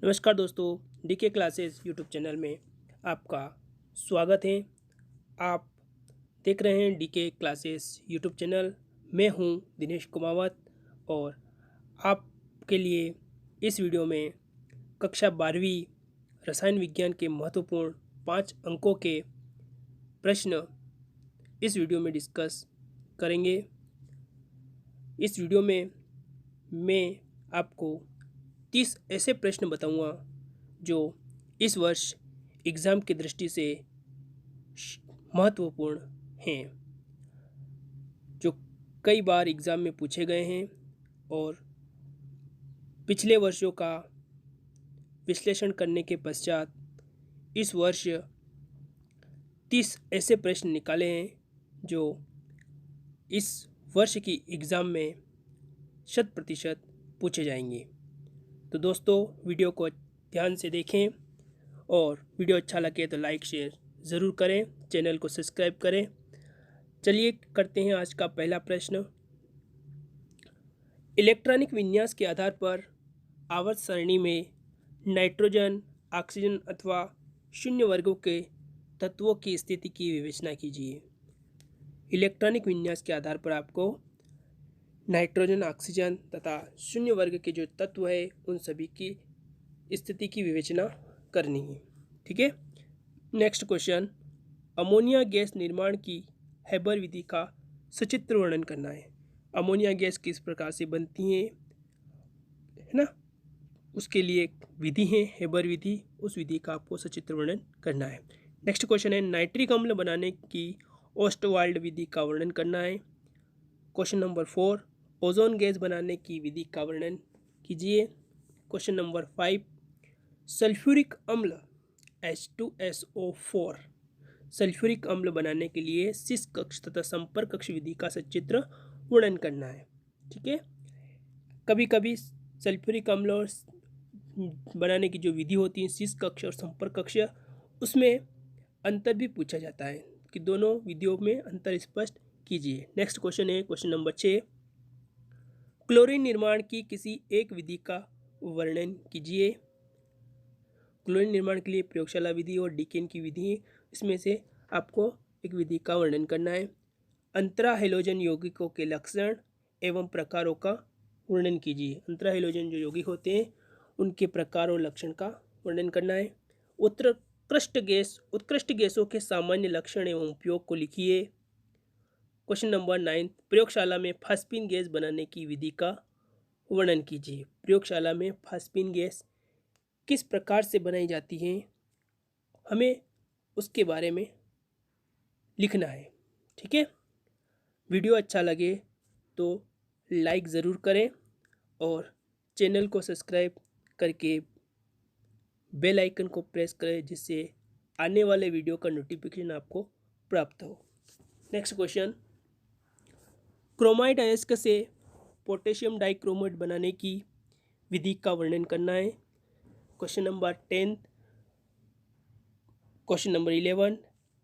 नमस्कार दोस्तों, DK classes YouTube channel में आपका स्वागत है। आप देख रहे हैं डीके क्लासेस यूट्यूब चैनल। मैं हूं दिनेश कुमावत और आपके लिए इस वीडियो में कक्षा 12वीं रसायन विज्ञान के महत्वपूर्ण 5 अंकों के प्रश्न इस वीडियो में डिस्कस करेंगे। इस वीडियो में मैं आपको 30 ऐसे प्रश्न बताऊंगा जो इस वर्ष एग्ज़ाम की दृष्टि से महत्वपूर्ण हैं, जो कई बार एग्ज़ाम में पूछे गए हैं और पिछले वर्षों का विश्लेषण करने के पश्चात इस वर्ष 30 ऐसे प्रश्न निकाले हैं जो इस वर्ष की एग्ज़ाम में 100% पूछे जाएंगे। तो दोस्तों, वीडियो को ध्यान से देखें और वीडियो अच्छा लगे तो लाइक शेयर ज़रूर करें, चैनल को सब्सक्राइब करें। चलिए करते हैं आज का पहला प्रश्न। इलेक्ट्रॉनिक विन्यास के आधार पर आवर्त सारणी में नाइट्रोजन, ऑक्सीजन अथवा शून्य वर्गों के तत्वों की स्थिति की विवेचना कीजिए। इलेक्ट्रॉनिक विन्यास के आधार पर आपको नाइट्रोजन, ऑक्सीजन तथा शून्य वर्ग के जो तत्व है उन सभी की स्थिति की विवेचना करनी है। ठीक है। नेक्स्ट क्वेश्चन, अमोनिया गैस निर्माण की हेबर विधि का सचित्र वर्णन करना है। अमोनिया गैस किस प्रकार से बनती है ना, उसके लिए एक विधि है हेबर विधि, उस विधि का आपको सचित्र वर्णन करना है। नेक्स्ट क्वेश्चन है, नाइट्रिक अम्ल बनाने की ओस्टवाल्ड विधि का वर्णन करना है। क्वेश्चन नंबर 4, ओजोन गैस बनाने की विधि का वर्णन कीजिए। क्वेश्चन नंबर 5, सल्फ्यूरिक अम्ल H2SO4 सल्फ्यूरिक अम्ल बनाने के लिए शीश कक्ष तथा संपर्क कक्ष विधि का सचित्र वर्णन करना है। ठीक है। कभी कभी सल्फ्यूरिक अम्ल बनाने की जो विधि होती है शीश कक्ष और संपर्क कक्ष, उसमें अंतर भी पूछा जाता है कि दोनों विधियों में अंतर स्पष्ट कीजिए। नेक्स्ट क्वेश्चन है क्वेश्चन नंबर 6, क्लोरीन निर्माण की किसी एक विधि का वर्णन कीजिए। क्लोरीन निर्माण के लिए प्रयोगशाला विधि और डीकेन की विधि, इसमें से आपको एक विधि का वर्णन करना है। अंतरा हैलोजन यौगिकों के लक्षण एवं प्रकारों का वर्णन कीजिए। अंतरा हैलोजन जो यौगिक होते हैं उनके प्रकार और लक्षण का वर्णन करना है। उत्कृष्ट गैसों के सामान्य लक्षण एवं उपयोग को लिखिए। क्वेश्चन नंबर 9, प्रयोगशाला में फास्फीन गैस बनाने की विधि का वर्णन कीजिए। प्रयोगशाला में फास्फीन गैस किस प्रकार से बनाई जाती है, हमें उसके बारे में लिखना है। ठीक है। वीडियो अच्छा लगे तो लाइक ज़रूर करें और चैनल को सब्सक्राइब करके बेल आइकन को प्रेस करें, जिससे आने वाले वीडियो का नोटिफिकेशन आपको प्राप्त हो। नेक्स्ट क्वेश्चन, क्रोमाइड अयस्क से पोटेशियम डाइक्रोमेट बनाने की विधि का वर्णन करना है। Question number 10, question number 11,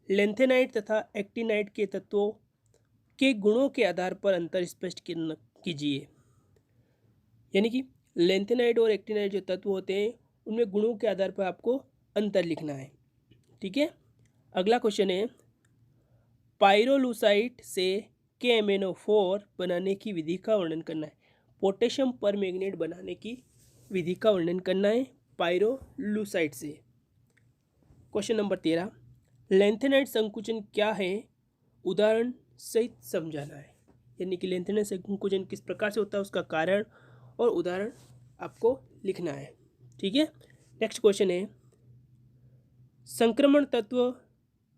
lanthanide तथा एक्टिनाइट के तत्वों के गुणों के आधार पर अंतर स्पष्ट कीजिए। यानी कि लेंथेनाइट और एक्टिनाइट जो तत्व होते हैं उनमें गुणों के आधार पर आपको अंतर लिखना है। ठीक है। अगला क्वेश्चन है, पाइरोलूसाइट से KMnO4 बनाने की विधि का वर्णन करना है। पोटेशियम परमैंगनेट बनाने की विधि का वर्णन करना है पाइरोलूसाइट से। क्वेश्चन नंबर 13, लेंथेनाइट संकुचन क्या है, उदाहरण सहित समझाना है। यानी कि लेंथेनाइट संकुचन किस प्रकार से होता है, उसका कारण और उदाहरण आपको लिखना है। ठीक है। नेक्स्ट क्वेश्चन है, संक्रमण तत्व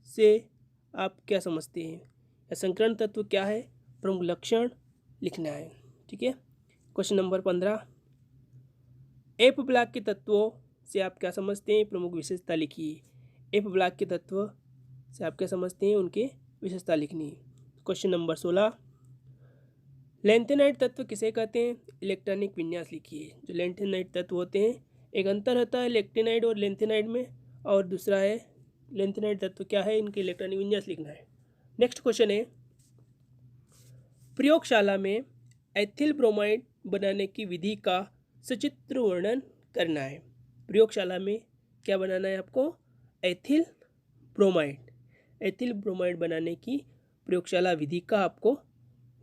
से आप क्या समझते हैं, या संक्रमण तत्व क्या है, प्रमुख लक्षण लिखना है। ठीक है। क्वेश्चन नंबर 15, एफ ब्लॉक के तत्वों से आप क्या समझते हैं, प्रमुख विशेषता लिखिए। एफ ब्लॉक के तत्व से आप क्या समझते हैं, उनके विशेषता लिखनी है। क्वेश्चन नंबर 16, लेंथेनाइट तत्व किसे कहते हैं, इलेक्ट्रॉनिक विन्यास लिखिए। जो लेंथेनाइट तत्व होते हैं, एक अंतर होता है लेक्टिनाइट और लेंथेनाइट में, और दूसरा है लेंथेनाइट तत्व क्या है, इनके इलेक्ट्रॉनिक विन्यास लिखना है। नेक्स्ट क्वेश्चन है, प्रयोगशाला में एथिल ब्रोमाइड बनाने की विधि का सचित्र वर्णन करना है। प्रयोगशाला में क्या बनाना है आपको, एथिल ब्रोमाइड। एथिल ब्रोमाइड बनाने की प्रयोगशाला विधि का आपको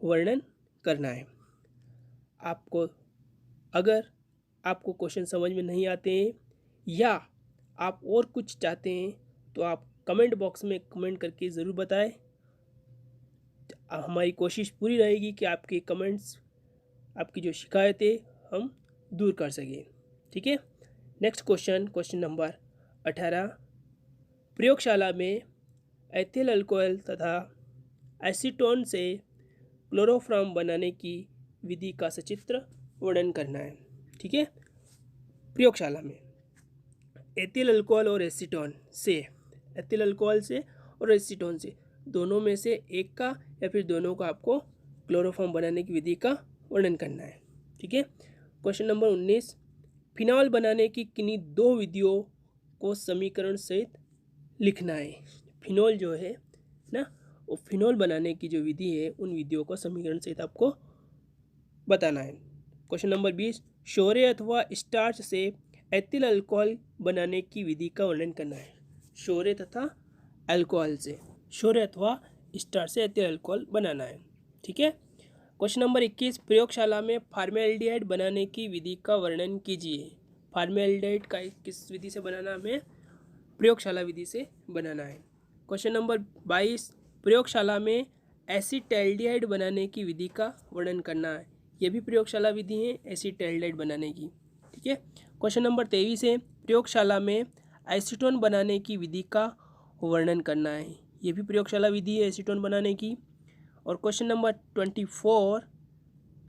वर्णन करना है। आपको अगर आपको क्वेश्चन समझ में नहीं आते हैं या आप और कुछ चाहते हैं तो आप कमेंट बॉक्स में कमेंट करके ज़रूर बताएं। हमारी कोशिश पूरी रहेगी कि आपके कमेंट्स, आपकी जो शिकायतें हम दूर कर सकें। ठीक है। नेक्स्ट क्वेश्चन, क्वेश्चन नंबर 18, प्रयोगशाला में एथिल अल्कोहल तथा एसीटोन से क्लोरोफॉर्म बनाने की विधि का सचित्र वर्णन करना है। ठीक है। प्रयोगशाला में एथिल अल्कोहल और एसीटोन से, एथिल अल्कोहल से और एसीटोन से दोनों में से एक का या फिर दोनों का आपको क्लोरोफॉर्म बनाने की विधि का वर्णन करना है। ठीक है। क्वेश्चन नंबर 19, फिनॉल बनाने की किन्हीं दो विधियों को समीकरण सहित लिखना है। फिनॉल जो है ना, वो फिनॉल बनाने की जो विधि है उन विधियों को समीकरण सहित आपको बताना है। क्वेश्चन नंबर 20, शोरे अथवा स्टार्च से एथिल अल्कोहल बनाने की विधि का वर्णन करना है। शोरे तथा अल्कोहल से, शोरे अथवा स्टार्च से एथिल अल्कोहल बनाना है। ठीक है। क्वेश्चन नंबर 21, प्रयोगशाला में फॉर्मेल्डिहाइड बनाने की विधि का वर्णन कीजिए। फॉर्मेल्डिहाइड का किस विधि से बनाना, हमें प्रयोगशाला विधि से बनाना है। क्वेश्चन नंबर 22, प्रयोगशाला में एसीटैल्डिहाइड बनाने की विधि का वर्णन करना है। यह भी प्रयोगशाला विधि है एसीटैल्डिहाइड बनाने की। ठीक है। क्वेश्चन नंबर 23 है, प्रयोगशाला में एसीटोन बनाने की विधि का वर्णन करना है। यह भी प्रयोगशाला विधि है एसीटोन बनाने की। और क्वेश्चन नंबर 24,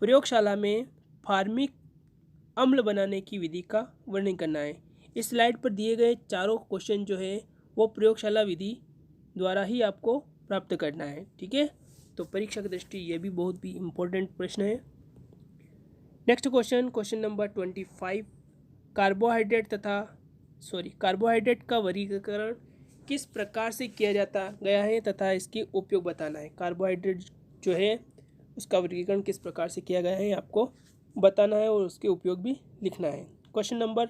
प्रयोगशाला में फार्मिक अम्ल बनाने की विधि का वर्णन करना है। इस स्लाइड पर दिए गए चारों क्वेश्चन जो है वो प्रयोगशाला विधि द्वारा ही आपको प्राप्त करना है। ठीक है। तो परीक्षा की दृष्टि ये भी बहुत भी इम्पोर्टेंट प्रश्न है। Next question, question number 25, carbohydrate का वर्गीकरण किस प्रकार से किया जाता गया है तथा इसके उपयोग बताना है। कार्बोहाइड्रेट जो है उसका वर्गीकरण किस प्रकार से किया गया है आपको बताना है और उसके उपयोग भी लिखना है। क्वेश्चन नंबर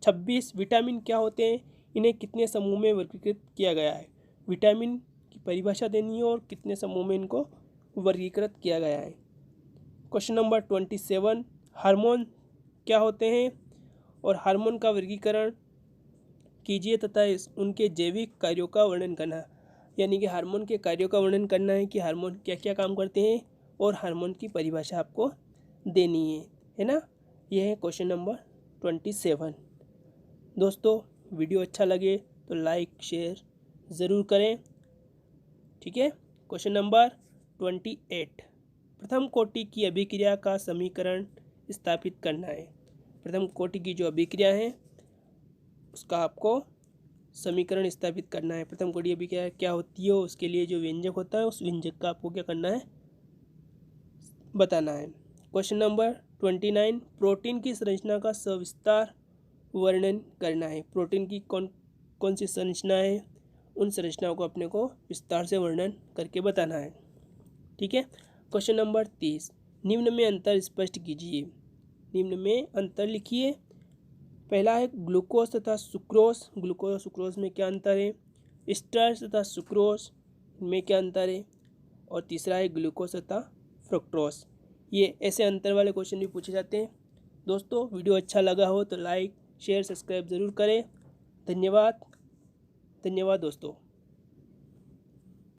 26, विटामिन क्या होते हैं, इन्हें कितने समूह में वर्गीकृत किया गया है। विटामिन की परिभाषा देनी है और कितने समूह में इनको वर्गीकृत किया गया है। क्वेश्चन नंबर 27, हार्मोन क्या होते हैं और हार्मोन का वर्गीकरण कीजिए तथा उनके जैविक कार्यों का वर्णन करना, यानी कि हार्मोन के कार्यों का वर्णन करना है कि हार्मोन क्या क्या काम करते हैं और हार्मोन की परिभाषा आपको देनी है ना। यह है क्वेश्चन नंबर 27। दोस्तों, वीडियो अच्छा लगे तो लाइक शेयर ज़रूर करें। ठीक है। क्वेश्चन नंबर 28, प्रथम कोटि की अभिक्रिया का समीकरण स्थापित करना है। प्रथम कोटि की जो अभिक्रिया है उसका आपको समीकरण स्थापित करना है। प्रथम कोटि अभिक्रिया क्या होती है, उसके लिए जो व्यंजक होता है उस व्यंजक का आपको क्या करना है, बताना है। क्वेश्चन नंबर 29, प्रोटीन की संरचना का सविस्तार वर्णन करना है। प्रोटीन की कौन कौन सी संरचना है, उन संरचनाओं को अपने को विस्तार से वर्णन करके बताना है। ठीक है। क्वेश्चन नंबर 30, निम्न में अंतर स्पष्ट कीजिए। निम्न में अंतर लिखिए। पहला है ग्लूकोज तथा सुक्रोज। ग्लूकोज और सुक्रोज में क्या अंतर है। स्टार्च तथा सुक्रोज में क्या अंतर है। और तीसरा है ग्लूकोज तथा फ्रुक्टोज। ये ऐसे अंतर वाले क्वेश्चन भी पूछे जाते हैं। दोस्तों, वीडियो अच्छा लगा हो तो लाइक शेयर सब्सक्राइब ज़रूर करें। धन्यवाद दोस्तों।